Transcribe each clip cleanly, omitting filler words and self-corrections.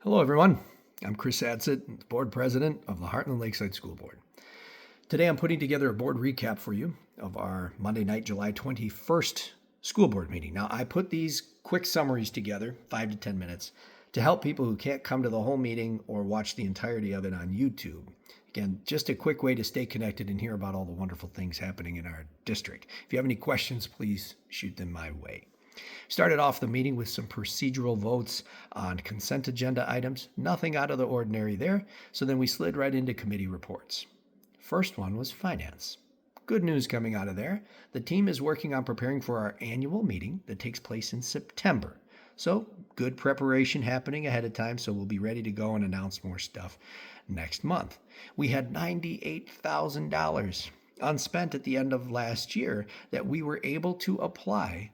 Hello, everyone. I'm Chris Adsit, the board president of the Heartland Lakeside School Board. Today, I'm putting together a board recap for you of our Monday night, July 21st school board meeting. Now, I put these quick summaries together, 5 to 10 minutes, to help people who can't come to the whole meeting or watch the entirety of it on YouTube. Again, just a quick way to stay connected and hear about all the wonderful things happening in our district. If you have any questions, please shoot them my way. Started off the meeting with some procedural votes on consent agenda items. Nothing out of the ordinary there. So then we slid right into committee reports. First one was finance. Good news coming out of there. The team is working on preparing for our annual meeting that takes place in September. So good preparation happening ahead of time. So we'll be ready to go and announce more stuff next month. We had $98,000 unspent at the end of last year that we were able to apply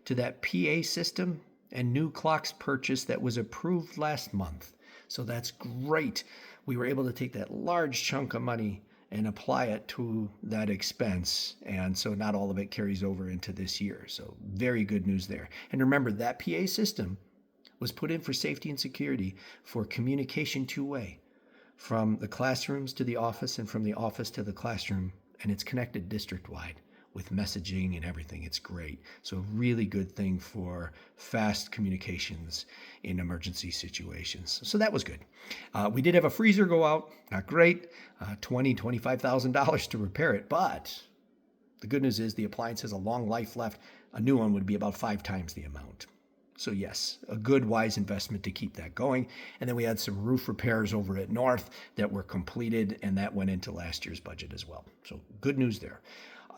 to that PA system and new clocks purchase that was approved last month. So that's great. We were able to take that large chunk of money and apply it to that expense. And so not all of it carries over into this year. So very good news there. And remember, that PA system was put in for safety and security for communication two-way from the classrooms to the office and from the office to the classroom. And it's connected district-wide with messaging and everything. It's great. So really good thing for fast communications in emergency situations. So that was good. We did have a freezer go out. Not great. $25,000 to repair it. But the good news is the appliance has a long life left. A new one would be about 5 times the amount. So yes, a good, wise investment to keep that going. And then we had some roof repairs over at North that were completed, and that went into last year's budget as well. So good news there.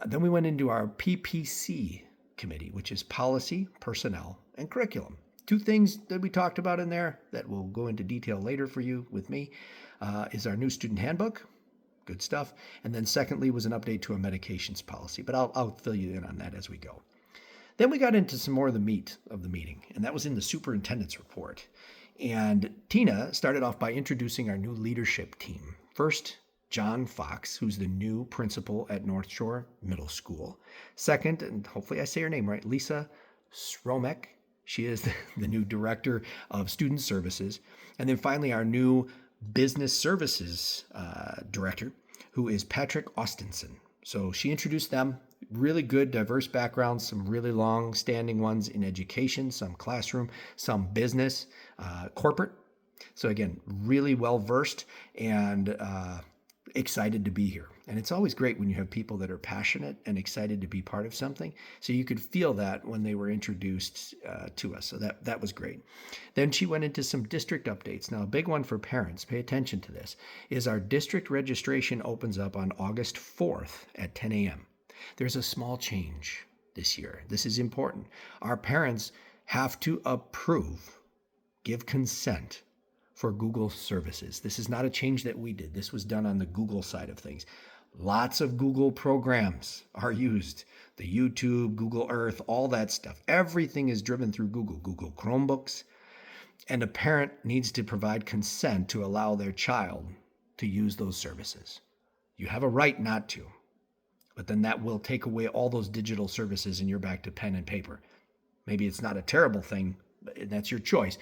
Then we went into our PPC committee, which is policy, personnel, and curriculum. 2 things that we talked about in there that we'll go into detail later for you with me is our new student handbook. Good stuff. And then secondly was an update to a medications policy, but I'll fill you in on that as we go. Then we got into some more of the meat of the meeting, and that was in the superintendent's report. And Tina started off by introducing our new leadership team. First, John Fox, who's the new principal at North Shore Middle School. Second, and hopefully I say her name right, Lisa Sromek. She is the new director of student services. And then finally, our new business services director, who is Patrick Austinson. So she introduced them. Really good, diverse backgrounds, some really long-standing ones in education, some classroom, some business, corporate. So again, really well-versed and excited to be here. And it's always great when you have people that are passionate and excited to be part of something. So you could feel that when they were introduced to us. So that was great. Then she went into some district updates. Now, a big one for parents, pay attention to this, is our district registration opens up on August 4th at 10 a.m. There's a small change this year. This is important. Our parents have to approve, give consent for Google services. This is not a change that we did. This was done on the Google side of things. Lots of Google programs are used. The YouTube, Google Earth, all that stuff. Everything is driven through Google. Google Chromebooks. And a parent needs to provide consent to allow their child to use those services. You have a right not to, but then that will take away all those digital services and you're back to pen and paper. Maybe it's not a terrible thing, but that's your choice.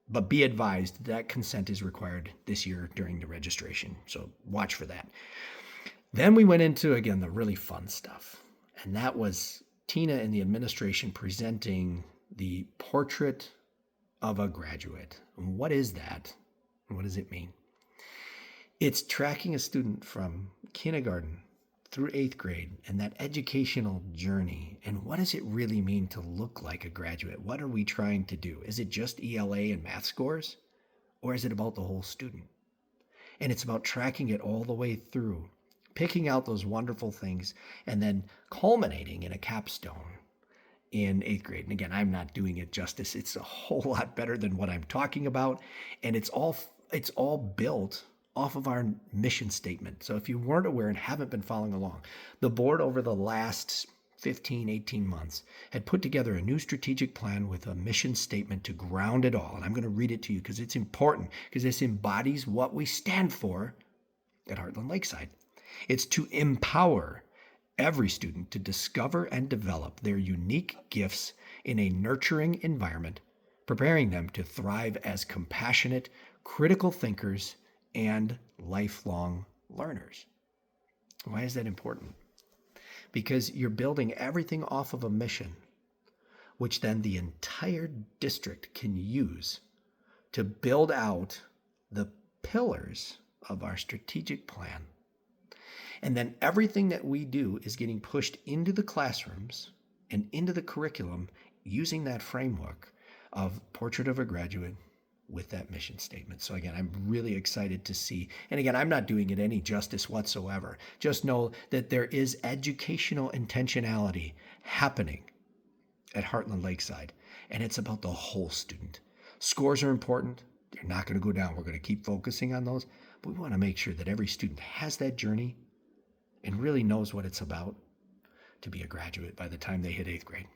But be advised that consent is required this year during the registration. So watch for that. Then we went into, again, the really fun stuff. And that was Tina and the administration presenting the portrait of a graduate. And what is that? And what does it mean? It's tracking a student from kindergarten through 8th grade and that educational journey. And what does it really mean to look like a graduate? What are we trying to do? Is it just ELA and math scores? Or is it about the whole student? And it's about tracking it all the way through, picking out those wonderful things, and then culminating in a capstone in 8th grade. And again, I'm not doing it justice. It's a whole lot better than what I'm talking about. And it's all built off of our mission statement. So if you weren't aware and haven't been following along, the board over the last 15, 18 months had put together a new strategic plan with a mission statement to ground it all. And I'm going to read it to you because it's important, because this embodies what we stand for at Heartland Lakeside. It's to empower every student to discover and develop their unique gifts in a nurturing environment preparing them to thrive as compassionate, critical thinkers and lifelong learners. Why is that important? Because you're building everything off of a mission, which then the entire district can use to build out the pillars of our strategic plan. And then everything that we do is getting pushed into the classrooms and into the curriculum using that framework of Portrait of a Graduate with that mission statement. So again, I'm really excited to see, and again, I'm not doing it any justice whatsoever. Just know that there is educational intentionality happening at Heartland Lakeside, and it's about the whole student. Scores are important. They're not going to go down. We're going to keep focusing on those, but we want to make sure that every student has that journey and really knows what it's about to be a graduate by the time they hit 8th grade.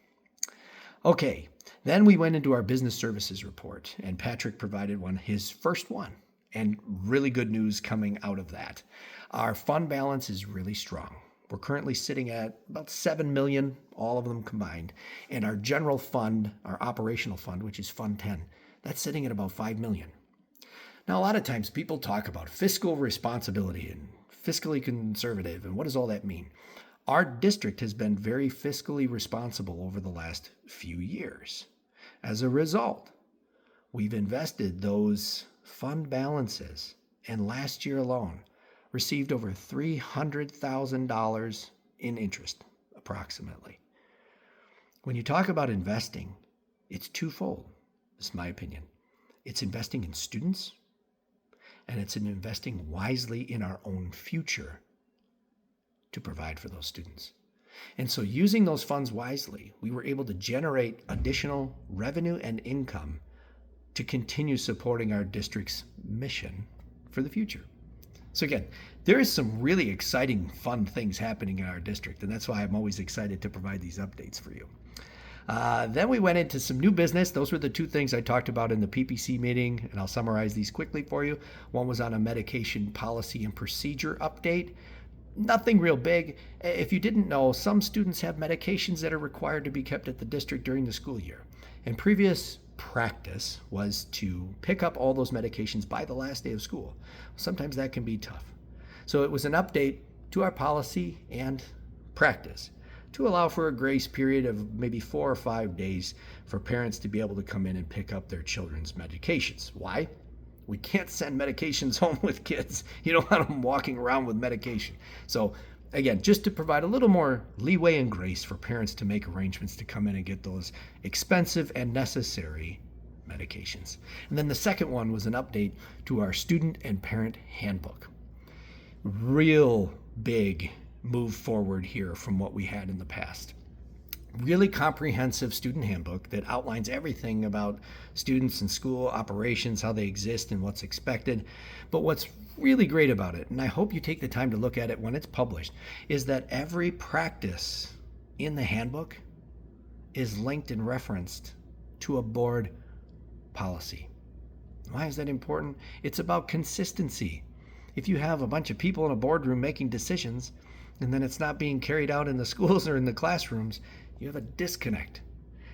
Okay, then we went into our business services report, and Patrick provided his first one, and really good news coming out of that. Our fund balance is really strong. We're currently sitting at about $7 million, all of them combined, and our general fund, our operational fund, which is Fund 10, that's sitting at about $5 million. Now, a lot of times people talk about fiscal responsibility and fiscally conservative, and what does all that mean? Our district has been very fiscally responsible over the last few years. As a result, we've invested those fund balances, and last year alone, received over $300,000 in interest, approximately. When you talk about investing, it's twofold, is my opinion. It's investing in students, and it's in investing wisely in our own future to provide for those students. And so using those funds wisely, we were able to generate additional revenue and income to continue supporting our district's mission for the future. So again, there is some really exciting, fun things happening in our district, and that's why I'm always excited to provide these updates for you. Then we went into some new business. Those were the two things I talked about in the PPC meeting, and I'll summarize these quickly for you. One was on a medication policy and procedure update. Nothing real big. If you didn't know, some students have medications that are required to be kept at the district during the school year. And previous practice was to pick up all those medications by the last day of school. Sometimes that can be tough. So it was an update to our policy and practice to allow for a grace period of maybe 4 or 5 days for parents to be able to come in and pick up their children's medications. Why? We can't send medications home with kids. You don't want them walking around with medication. So again, just to provide a little more leeway and grace for parents to make arrangements to come in and get those expensive and necessary medications. And then the second one was an update to our student and parent handbook. Real big move forward here from what we had in the past. Really comprehensive student handbook that outlines everything about students and school operations, how they exist and what's expected. But what's really great about it, and I hope you take the time to look at it when it's published, is that every practice in the handbook is linked and referenced to a board policy. Why is that important? It's about consistency. If you have a bunch of people in a boardroom making decisions, and then it's not being carried out in the schools or in the classrooms, you have a disconnect.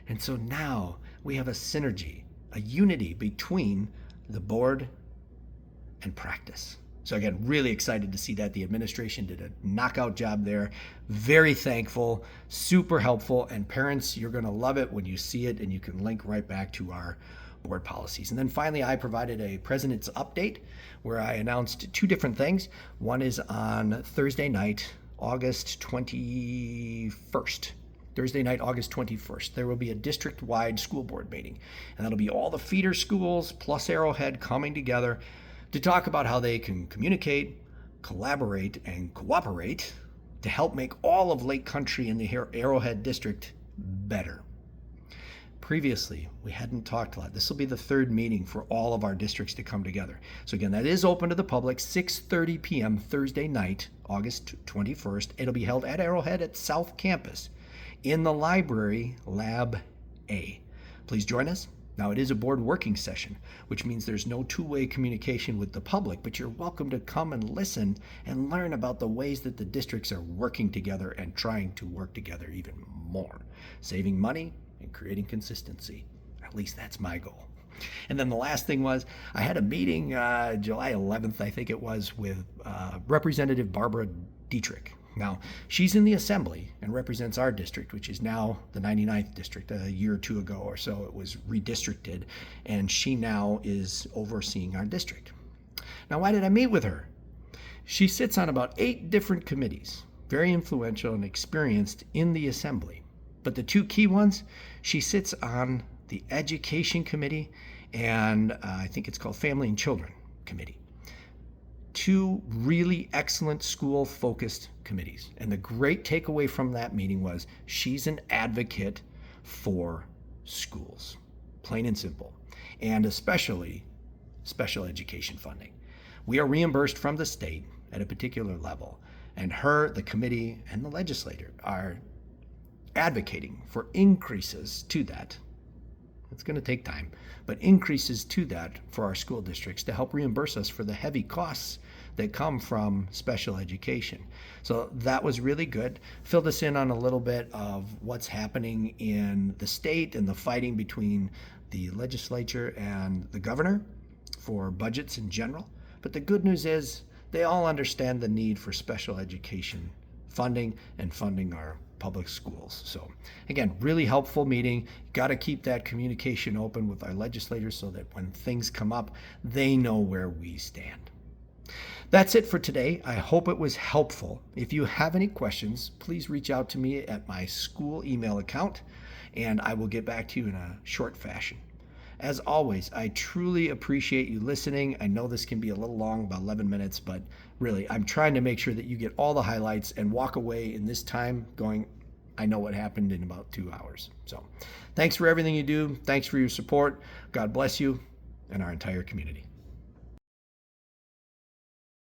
And so now we have a synergy, a unity between the board and practice. So again, really excited to see that. The administration did a knockout job there. Very thankful, super helpful, and parents, you're going to love it when you see it, and you can link right back to our board policies. And then finally, I provided a president's update where I announced two different things. One is on Thursday night, August 21st. Thursday night, August 21st, there will be a district-wide school board meeting. And that'll be all the feeder schools plus Arrowhead coming together to talk about how they can communicate, collaborate, and cooperate to help make all of Lake Country and the Arrowhead district better. Previously, we hadn't talked a lot. This will be the third meeting for all of our districts to come together. So again, that is open to the public, 6:30 p.m. Thursday night, August 21st. It'll be held at Arrowhead at South Campus in the library, Lab A. Please join us. Now, it is a board working session, which means there's no two-way communication with the public, but you're welcome to come and listen and learn about the ways that the districts are working together and trying to work together even more, saving money and creating consistency. At least that's my goal. And then the last thing was I had a meeting July 11th, I think it was, with Representative Barbara Dietrich. Now, she's in the Assembly and represents our district, which is now the 99th district. A year or two ago or so, it was redistricted, and she now is overseeing our district. Now, why did I meet with her? She sits on about 8 different committees, very influential and experienced in the Assembly. But the 2 key ones, she sits on the Education Committee and I think it's called Family and Children Committee. 2 really excellent school-focused committees. And the great takeaway from that meeting was she's an advocate for schools, plain and simple, and especially special education funding. We are reimbursed from the state at a particular level, and her, the committee, and the legislator are advocating for increases to that. It's going to take time, but increases to that for our school districts to help reimburse us for the heavy costs that come from special education. So that was really good. Filled us in on a little bit of what's happening in the state and the fighting between the legislature and the governor for budgets in general. But the good news is they all understand the need for special education funding and funding our public schools. So again, really helpful meeting. Got to keep that communication open with our legislators so that when things come up, they know where we stand. That's it for today. I hope it was helpful. If you have any questions, please reach out to me at my school email account, and I will get back to you in a short fashion. As always, I truly appreciate you listening. I know this can be a little long, about 11 minutes, but really, I'm trying to make sure that you get all the highlights and walk away in this time going, I know what happened in about 2 hours. So thanks for everything you do. Thanks for your support. God bless you and our entire community.